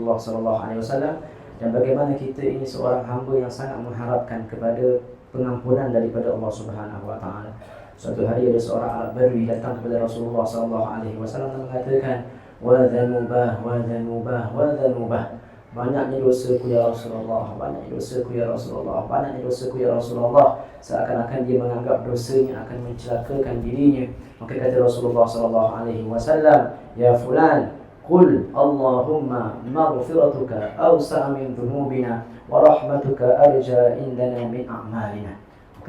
Allah sallallahu alaihi wasallam, dan bagaimana kita ini seorang hamba yang sangat mengharapkan kepada pengampunan daripada Allah Subhanahu wa taala. Suatu hari ada seorang Arab Badui datang kepada Rasulullah sallallahu alaihi wasallam dan mengatakan, "Wa dzanubah wa dzanubah wa dzanubah." Banyaknya dosaku ya Rasulullah, banyaknya dosaku ya Rasulullah, banyaknya dosaku ya Rasulullah. Seakan-akan dia menganggap dosanya akan mencelakakan dirinya. Maka kata Rasulullah sallallahu alaihi wasallam, "Ya fulan, qul Allahumma maghfiratuka awsa'a min dhunubina wa rahmatuka arja indana min a'malina."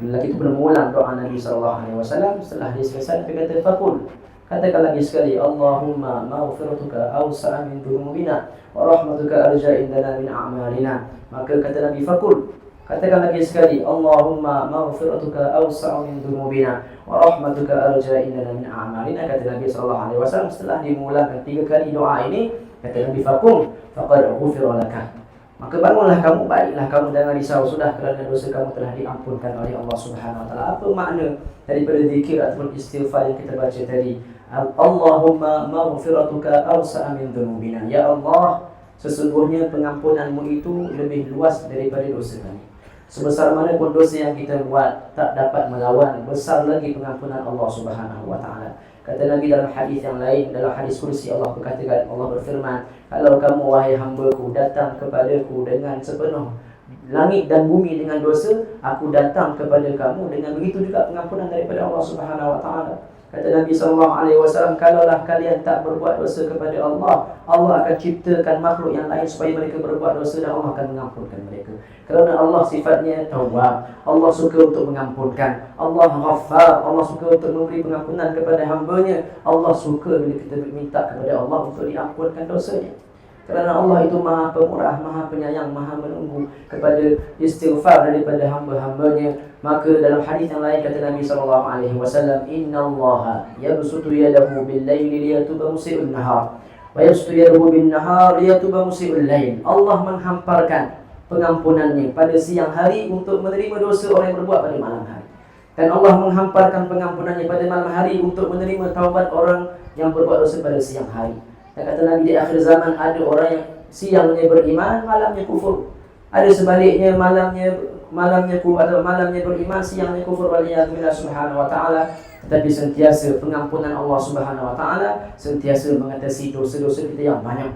Lelaki itu mengulang doa Nabi sallallahu alaihi wasallam. Setelah dia selesai, dia kata, "Faqul." Katakan lagi sekali, "Allahumma maghfiratuka awsa'a min dhunubina wa rahmatuka arja indana min a'malina." Maka kata Nabi, "Faqul." Katakan lagi sekali, "Allahumma maghfiratuka awsa'u min dhunubina wa rahmatuka arja indana min a'malina." Kata Nabi sallallahu alaihi wasallam. Setelah dimulangkan 3 kali doa ini, kata Nabi, "Faqum faqad ghufira laka." Maka bangunlah kamu, baiklah kamu, jangan risau, sudah kerana dosa kamu telah diampunkan oleh Allah Subhanahu wa taala. Apa makna daripada zikir ataupun istighfar yang kita baca tadi? Allahumma maghfiratuka awsa'a min dhunubina. Ya Allah, sesungguhnya pengampunanmu itu lebih luas daripada dosa kami. Sebesar mana pun dosa yang kita buat, tak dapat melawan besar lagi pengampunan Allah Subhanahu wa taala. Kata Nabi dalam hadis yang lain, dalam hadis kursi, Allah berkatakan, Allah berfirman, "Kalau kamu wahai hamba-Ku datang kepadaku dengan sepenuh langit dan bumi dengan dosa, aku datang kepada kamu dengan begitu juga pengampunan daripada Allah Subhanahu wa taala." Kata Nabi sallallahu alaihi wasallam, "Kalaulah kalian tak berbuat dosa kepada Allah, Allah akan ciptakan makhluk yang lain supaya mereka berbuat dosa dan Allah akan mengampunkan mereka." Kerana Allah sifatnya Tawwab, Allah suka untuk mengampunkan, Allah Ghaffar, Allah suka untuk memberi pengampunan kepada hamba-Nya. Allah suka bila kita minta kepada Allah untuk diampunkan dosanya. Kerana Allah itu Maha Pemurah, Maha Penyayang, Maha menunggu kepada istighfar daripada hamba-hambanya. Maka dalam hadis yang lain kata Nabi sallallahu alaihi wasallam, "Innallaha yabsutu yadahu bil-laili liyatuba musii'un nahar wa yabsutu yadahu bin-nahar liyatuba musii'ul lail." Allah menghamparkan pengampunannya pada siang hari untuk menerima dosa orang yang berbuat pada malam hari. Dan Allah menghamparkan pengampunannya pada malam hari untuk menerima taubat orang yang berbuat dosa pada siang hari. Dan kata Nabi, di akhir zaman ada orang yang siangnya beriman, malamnya kufur. Ada sebaliknya, malamnya beriman, siangnya kufur. Waliyadzubillah subhanahu wa ta'ala. Tetapi sentiasa pengampunan Allah Subhanahu wa ta'ala sentiasa mengatasi dosa-dosa kita yang banyak.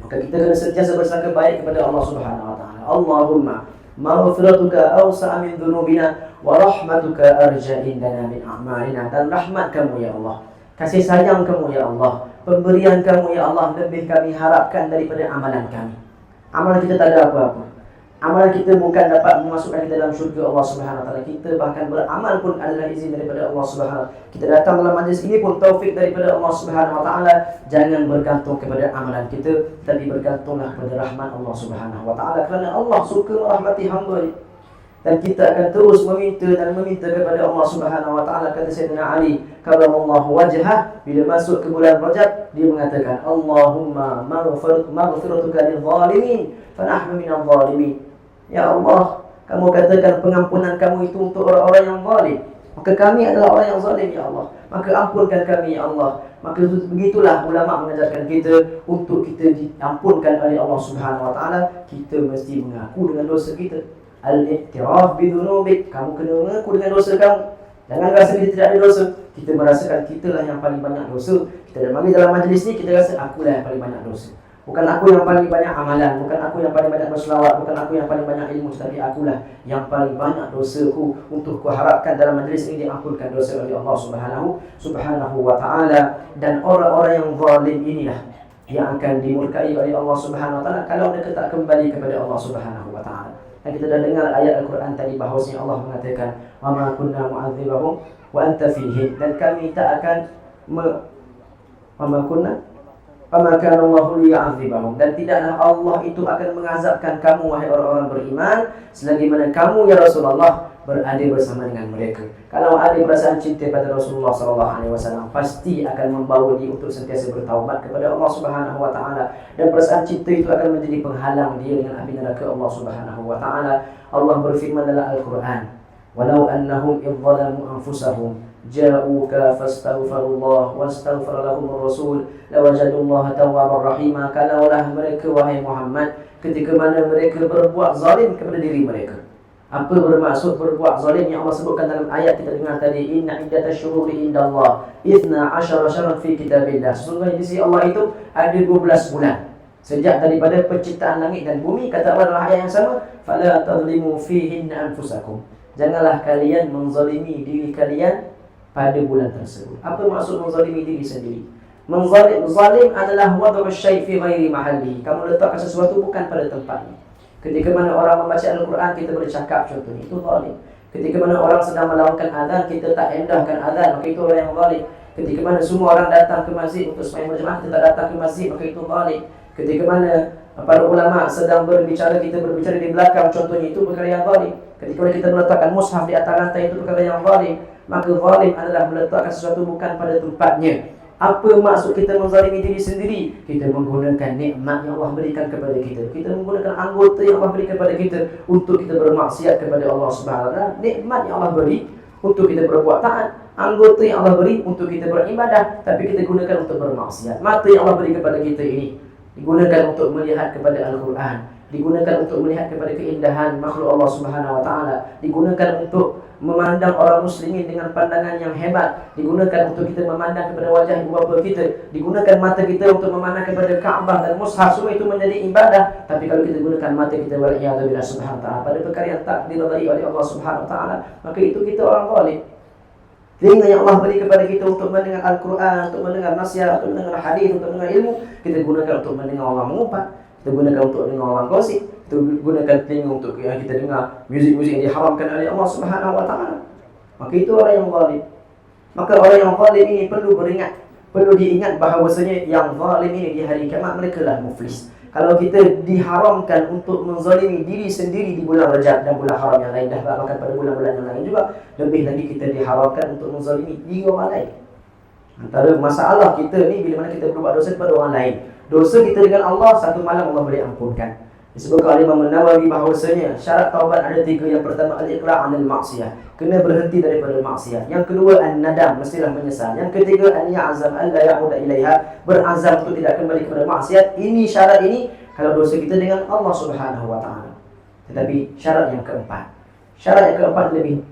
Maka kita kena sentiasa bersangka baik kepada Allah Subhanahu wa ta'ala. Allahumma maghfiratuka awsa'a min dhunubina wa rahmatuka arja indana min a'malina. Dan rahmat kamu ya Allah, kasih sayang kamu ya Allah, pemberian kamu ya Allah lebih kami harapkan daripada amalan kami. Amalan kita tak ada apa-apa. Amalan kita bukan dapat memasukkan kita dalam syurga Allah Subhanahu wa taala. Kita bahkan beramal pun adalah izin daripada Allah Subhanahu wa taala. Kita datang dalam majlis ini pun taufik daripada Allah Subhanahu wa taala. Jangan bergantung kepada amalan kita, tapi bergantunglah kepada rahmat Allah Subhanahu wa taala. Kerana Allah suka merahmati hamba-Nya. Dan kita akan terus meminta dan meminta kepada Allah Subhanahu wa taala. Kata Sayyidina Ali karramallahu wajhah, bila masuk ke bulan Rajab, dia mengatakan, "Allahumma maghfiratuka lil-zalimin fa nahnu minadh zalimin." Ya Allah, kamu katakan pengampunan kamu itu untuk orang-orang yang zalim, maka kami adalah orang yang zalim ya Allah. Maka ampunkan kami ya Allah. Maka begitulah ulama mengajarkan kita, untuk kita diampunkan oleh Allah Subhanahu wa taala, kita mesti mengaku dengan dosa kita. Al-i'tiraf bidhunubik, kamu kena mengaku dengan dosa kamu. Jangan rasa kita tidak ada dosa. Kita merasakan kitalah yang paling banyak dosa. Kita dah mari dalam majlis ni, kita rasa akulah yang paling banyak dosa. Bukan aku yang paling banyak amalan, bukan aku yang paling banyak berselawat, bukan aku yang paling banyak ilmu, tetapi akulah yang paling banyak dosaku. Untuk kuharapkan dalam majlis ini diampunkan dosa oleh Allah Subhanahu wa taala. Dan orang-orang yang zalim inilah yang akan dimurkai oleh Allah Subhanahu wa taala kalau mereka tak kembali kepada Allah Subhanahu wa taala. Dan kita dah dengar ayat Al-Quran tadi, bahawasanya Allah mengatakan, "Wa ma kunna mu'adzibahum wa anta fihim." Dan kami tak akan Fama kana Allahu liya'adzibahum, dan tidaklah Allah itu akan mengazabkan kamu wahai orang-orang beriman selagi mana kamu ya Rasulullah berada bersama dengan mereka. Kalau ada perasaan cinta pada Rasulullah sallallahu alaihi wasallam, pasti akan membawa dia untuk sentiasa bertaubat kepada Allah Subhanahu wa taala, dan perasaan cinta itu akan menjadi penghalang dia dengan api neraka Allah Subhanahu wa taala. Allah berfirman dalam Al-Quran, "Walau annahum idh zalamu anfusahum ja'uka fastaghfirullah wastaghfar lahumur rasul lawajadullaha tawwabar rahima. Kalaulah mereka, wahai Muhammad, ketika mana mereka berbuat zalim kepada diri mereka. Apa bermaksud berbuat zalim yang Allah sebutkan dalam ayat kita dengar tadi? Inna iddatash syuhuri indallah 12 syahran fi kitabillah. Sesungguhnya di sisi Allah itu ada 12 bulan sejak daripada penciptaan langit dan bumi. Kata Allah dalam ayat yang sama, fala tadhlimu fihinna anfusakum. Janganlah kalian menzalimi diri kalian pada bulan tersebut. Apa maksud menzalimi diri sendiri? Zalim adalah wad'u syai' fi ghairi mahallihi. Kamu letakkan sesuatu bukan pada tempatnya. Ketika mana orang membaca Al-Quran, kita bercakap, contohnya, itu zalim. Ketika mana orang sedang melakukan azan, kita tak endahkan azan, maka itu orang yang zalim. Ketika mana semua orang datang ke masjid untuk sembahyang berjemaah, kita tak datang ke masjid, maka itu zalim. Ketika mana para ulama sedang berbicara, kita berbicara di belakang, contohnya, itu perkara yang zalim. Ketika mana kita meletakkan mushaf di atas lantai, itu perkara yang zalim. Maka zalim adalah meletakkan sesuatu bukan pada tempatnya. Apa maksud kita menzalimi diri sendiri? Kita menggunakan nikmat yang Allah berikan kepada kita. Kita menggunakan anggota yang Allah berikan kepada kita untuk kita bermaksiat kepada Allah Subhanahu wa taala. Nikmat yang Allah beri untuk kita berbuat taat, anggota yang Allah beri untuk kita beribadah, tapi kita gunakan untuk bermaksiat. Mata yang Allah beri kepada kita ini digunakan untuk melihat kepada Al-Quran, digunakan untuk melihat kepada keindahan makhluk Allah Subhanahu wa taala, digunakan untuk memandang orang muslimin dengan pandangan yang hebat, digunakan untuk kita memandang kepada wajah ibu bapa kita, digunakan mata kita untuk memandang kepada Kaabah dan mushaf. Semua itu menjadi ibadah. Tapi kalau kita gunakan mata kita waliyadzubillah subhanahu wa ta'ala pada perkara yang tak diridai oleh Allah Subhanahu wa ta'ala, maka itu kita orang zalim. Telinga yang Allah beri kepada kita untuk mendengar Al-Quran, untuk mendengar nasihat, untuk mendengar hadis, untuk mendengar ilmu, kita gunakan untuk mendengar orang mengumpat, kita gunakan untuk mendengar orang gosip, kita gunakan telinga untuk kita dengar muzik-muzik yang diharamkan oleh Allah Subhanahu wa taala. Maka itu orang yang zalim. Maka orang yang zalim ini perlu diingat bahawasanya yang zalim ini di hari kiamat mereka lah muflis. Kalau kita diharamkan untuk menzalimi diri sendiri di bulan Rajab dan bulan haram yang lain, dah bahkan pada bulan-bulan yang lain juga, lebih lagi kita diharamkan untuk menzalimi diri orang lain. Antara masalah kita ni bila mana kita berbuat dosa kepada orang lain. Dosa kita dengan Allah, satu malam Allah boleh ampunkan. Disebutkan oleh Imam Nawawi bahawasanya syarat taubat ada 3. Yang pertama al-iqla' 'anil ma'siyah, kena berhenti daripada maksiat. Yang kedua an-nadam, mestilah menyesal. Yang ketiga an ya'zam an la ya'uda ilaiha, berazam untuk tidak kembali kepada maksiat. Ini syarat ini kalau dosa kita dengan Allah Subhanahu wa taala. Tetapi syarat yang keempat,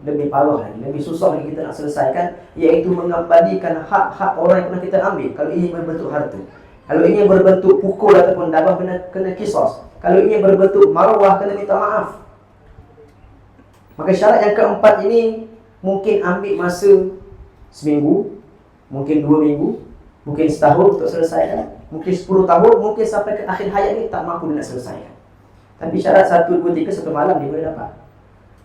lebih parah lagi, lebih susah lagi kita nak selesaikan, iaitu mengembalikan hak-hak orang yang pernah kita ambil. Kalau ini berbentuk harta, kalau ini berbentuk pukul ataupun dabah, kena kisos. Kalau ini berbentuk marwah, kena minta maaf. Maka syarat yang keempat ini mungkin ambil masa seminggu, mungkin 2 minggu, mungkin setahun untuk selesaikan, mungkin 10 tahun, mungkin sampai ke akhir hayat ni tak mampu nak selesaikan. Tapi syarat 1, 2, 3, 1 malam dia boleh dapat.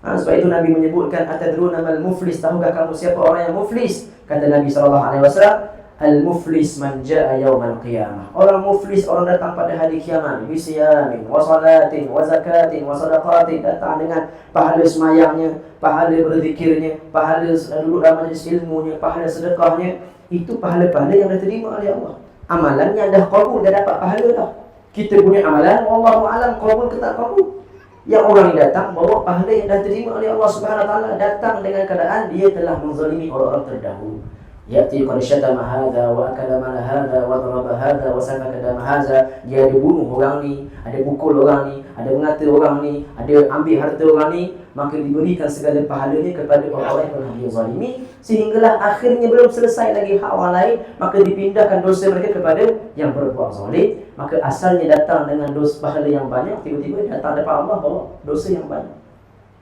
Sebab itu Nabi menyebutkan atadruna mal muflis, tahukah kamu siapa orang yang muflis? Kata Nabi SAW, al-muflis man jaa yaumal qiyamah. Orang muflis, orang datang pada hari kiamat, bisiyamin wa salatin wa zakatin wa sadaqatin, datang dengan pahala semayangnya, pahala berzikirnya, pahala duduk dalam majlis ilmunya, pahala sedekahnya. Itu pahala-pahala yang dah terima oleh Allah. Amalan yang dah qabul, dah dapat pahala dah. Kita punya amalan wallahu alam qabul ke tak qabul. Yang orang ni datang bawa pahala yang dah terima oleh Allah Subhanahu wa taala, datang dengan keadaan dia telah menzalimi orang-orang terdahulu. Ya'ti qad syatama hadha wa akala mala hadha wa daraba hadha wa safaka dama hadha. Dia ada bunuh orang ni, ada pukul orang ni, ada mengata orang ni, ada ambil harta orang ni, maka diberikan segala pahalanya kepada orang-orang yang pernah dia zalimi, sehinggalah akhirnya belum selesai lagi hak orang lain, maka dipindahkan dosa mereka kepada yang berbuat zalim. Maka asalnya datang dengan dosa pahala yang banyak, tiba-tiba datang depan Allah bawa dosa yang banyak.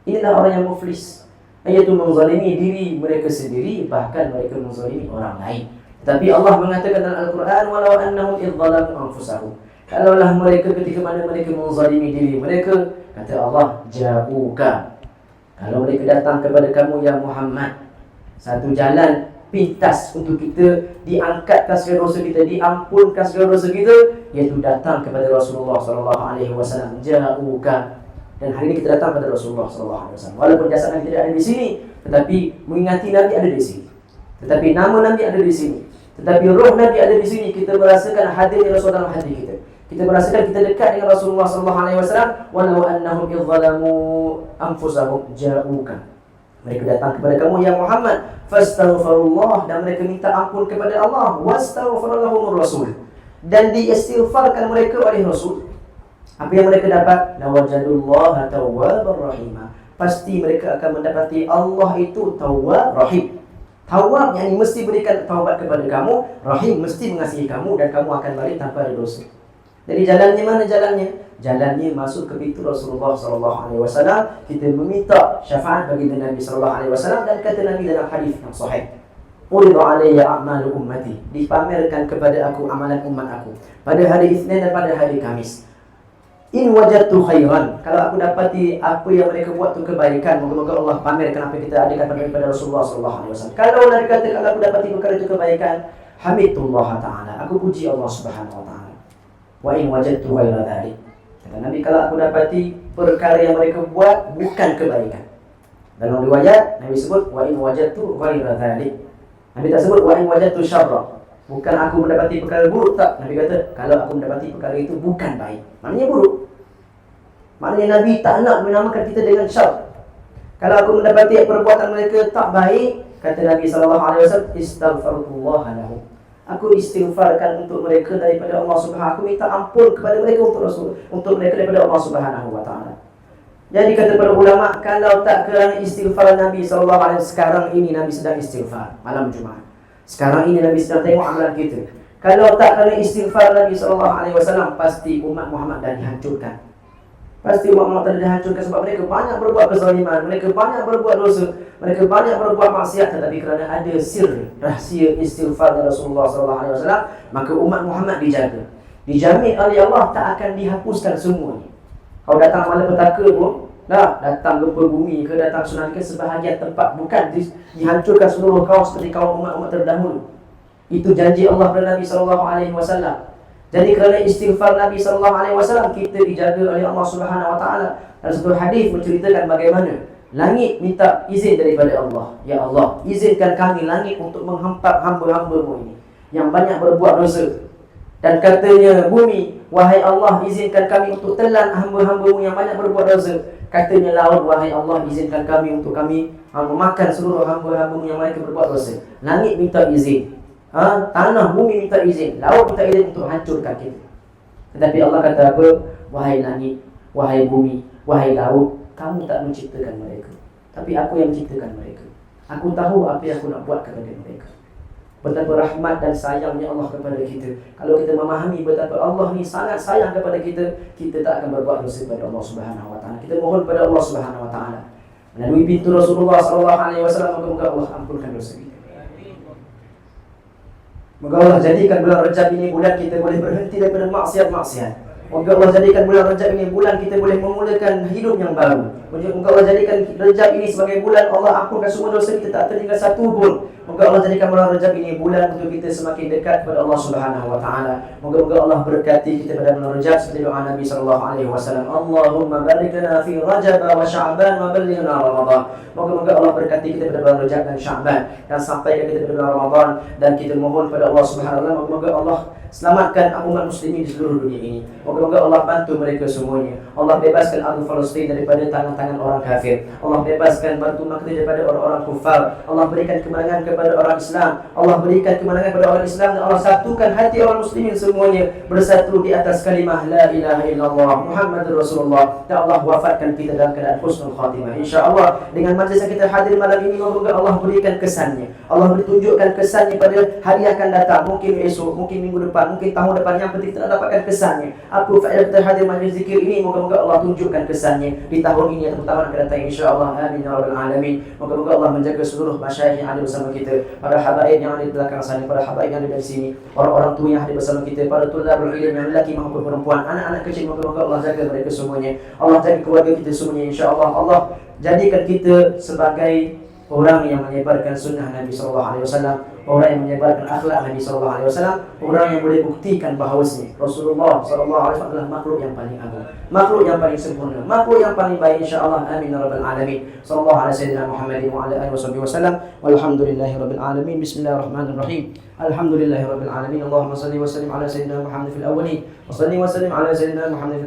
Inilah orang yang muflis, iaitu menzalimi diri mereka sendiri, bahkan mereka menzalimi orang lain. Tetapi Allah mengatakan dalam Al-Quran, walau annahum idzalamu anfusahum, kalaulah mereka ketika mana mereka menzalimi diri mereka, kata Allah, ja'uka, kalau mereka datang kepada kamu ya Muhammad, satu jalan pintas untuk kita diangkatkan segala dosa kita, diampunkan segala dosa kita, iaitu datang kepada Rasulullah SAW. Ja'uka. Dan hari ini kita datang kepada Rasulullah SAW. Walaupun jasad Nabi tidak ada di sini, tetapi mengingati Nabi ada di sini. Tetapi nama Nabi ada di sini. Tetapi roh Nabi ada di sini. Kita merasakan hadirnya Rasul dalam hati kita. Kita merasakan kita dekat dengan Rasulullah SAW. Walau annahum idzalamu anfusahum ja'uka. Mereka datang kepada kamu ya Muhammad, fastaghfirullah, dan mereka minta ampun kepada Allah, wastaghfirallahumur rasul, dan diistighfarkan mereka oleh Rasul. Apa yang mereka dapat? Lawajadullaha tawwabar rahimah. Pasti mereka akan mendapati Allah itu Tawwab Rahim. Tawwab yang mesti berikan taubat kepada kamu, Rahim mesti mengasihi kamu, dan kamu akan balik tanpa ada dosa. Jadi jalannya mana jalannya? Jalannya masuk ke pintu Rasulullah SAW. Kita meminta syafaat bagi Nabi SAW, dan kata Nabi dalam hadis yang sahih, Uridu alayya a'malu ummati, dipamerkan kepada aku amalan umat aku pada hari Isnin dan pada hari Kamis. In wajadtu khairan, kalau aku dapati apa yang mereka buat tu kebaikan, moga-moga Allah pamerkan apa kita adakan pada Rasulullah SAW. Kalau Nabi kata kalau aku dapati perkara itu kebaikan, hamidullah ta'ala, aku puji Allah Subhanahu wa ta'ala. Wa in wajadtu ghaira dzalik, kata Nabi, kalau aku dapati perkara yang mereka buat bukan kebaikan. Dalam riwayat Nabi sebut wa in wajadtu ghaira dzalik. Nabi tak sebut wa in wajadtu syarra, bukan aku mendapati perkara buruk, tak. Nabi kata kalau aku mendapati perkara itu bukan baik, maknanya buruk. Maknanya Nabi tak nak menamakan kita dengan syar. Kalau aku mendapati perbuatan mereka tak baik, kata Nabi SAW, istaghfirullah lahum, aku istighfarkan untuk mereka daripada Allah Subhanahu. Aku minta ampun kepada mereka untuk mereka daripada Allah Subhanahu wa taala. Jadi kata para ulama, kalau tak kerana istighfar Nabi SAW, sekarang ini Nabi sedang istighfar malam Jumaat. Sekarang ini Nabi sedang tengok amalan kita. Kalau tak kerana istighfar Nabi SAW, pasti umat Muhammad dah dihancurkan. Pasti umat Muhammad dah dihancurkan sebab mereka banyak berbuat kezaliman, mereka banyak berbuat dosa, mereka banyak berbuat maksiat. Tetapi kerana ada sir, rahsia istighfar dari Rasulullah SAW, maka umat Muhammad dijaga, dijamin oleh Allah tak akan dihapuskan semuanya. Kau datang malapetaka pun, datang gempa bumi ke, datang tsunami ke, sebahagian tempat bukan dihancurkan seluruh kaum seperti kaum umat-umat terdahulu. Itu janji Allah kepada Nabi SAW. Jadi kerana istighfar Nabi SAW, kita dijaga oleh Allah Subhanahu wa taala. Dalam satu hadis menceritakan bagaimana langit minta izin daripada Allah, ya Allah, izinkan kami langit untuk menghampat hamba-hamba-Mu ini yang banyak berbuat dosa. Dan katanya bumi, wahai Allah, izinkan kami untuk telan hamba-hamba-Mu yang banyak berbuat dosa. Katanya laut, wahai Allah, izinkan kami untuk kami memakan seluruh hamba-hamba-Mu yang mereka berbuat dosa. Langit minta izin, tanah, bumi minta izin, laut minta izin untuk hancurkan kita. Tetapi Allah kata apa? Wahai langit, wahai bumi, wahai laut, kamu tak menciptakan mereka, tapi aku yang menciptakan mereka. Aku tahu apa yang aku nak buat kepada mereka. Betapa rahmat dan sayangnya Allah kepada kita. Kalau kita memahami betapa Allah ni sangat sayang kepada kita, kita tak akan berbuat dosa kepada Allah Subhanahu wa taala. Kita mohon pada Allah Subhanahu wa taala melalui pintu Rasulullah SAW, moga-moga Allah ampunkan dosa kita. Moga Allah jadikan bulan Rajab ini bulan kita boleh berhenti daripada maksiat-maksiat. Moga Allah jadikan bulan Rajab ini bulan kita boleh memulakan hidup yang baru. Moga Allah jadikan Rajab ini sebagai bulan Allah ampunkan semua dosa kita, tak tertinggal satu pun. Moga Allah jadikan bulan Rajab ini bulan untuk kita semakin dekat kepada Allah Subhanahu wa taala. Moga-moga Allah berkati kita pada bulan Rajab seperti doa Nabi SAW. Allahumma barik lana fi Rajab wa Sya'ban wa ballighna Ramadan. Moga-moga Allah berkati kita pada bulan Rajab dan Sya'ban, dan sampaikan kita pada bulan Ramadan. Dan kita mohon pada Allah Subhanahu wa taala, moga-moga Allah selamatkan umat muslimin di seluruh dunia ini. Moga-moga Allah bantu mereka semuanya. Allah bebaskan Ardu Palestin daripada tangan-tangan orang kafir. Allah bebaskan Batu Makkah daripada orang-orang kufar. Allah berikan kemenangan kepada orang Islam. Allah berikan kemenangan kepada orang Islam, dan Allah satukan hati orang muslimin semuanya bersatu di atas kalimah la ilaha illallah Muhammadur Rasulullah. Dan Allah wafatkan kita dalam keadaan husnul khatimah, insya-Allah. Dengan majlis yang kita hadir malam ini, moga Allah berikan kesannya. Allah tunjukkan kesannya pada hari akan datang, mungkin esok, mungkin minggu depan, mungkin tahun depan. Yang penting kita nak dapatkan kesannya. Apa faedah kita hadir majlis zikir ini? Moga-moga Allah tunjukkan kesannya di tahun ini atau tahun akan datang, insya-Allah. Amin ya rabbal alamin. Moga-moga Allah menjaga seluruh masyayikh yang ada bersama kita, para habaib yang ada di belakang sana, para habaib yang ada di sini, orang-orang tua yang ada bersama kita, para tulabul ilm yang lelaki maupun perempuan, anak-anak kecil. Moga-moga Allah jaga mereka semuanya. Allah jaga keluarga kita semuanya, insya-Allah. Allah jadikan kita sebagai orang yang menyebarkan sunnah Nabi SAW, orang yang menyebarkan akhlak Nabi SAW, orang yang boleh buktikan bahawasanya Rasulullah SAW adalah makhluk yang paling agung, makhluk yang paling sempurna, makhluk yang paling baik, insya-Allah. Amin ya rabbal alamin. Sallallahu alaihi sayyidina Muhammadin wa ala alihi wasallam. Walhamdulillahi rabbil alamin. Bismillahirrahmanirrahim. Alhamdulillahi rabbil alamin. Allahumma salli wa sallim ala sayyidina Muhammad fil awwalin wa salli wa sallim ala sayyidina Muhammad fil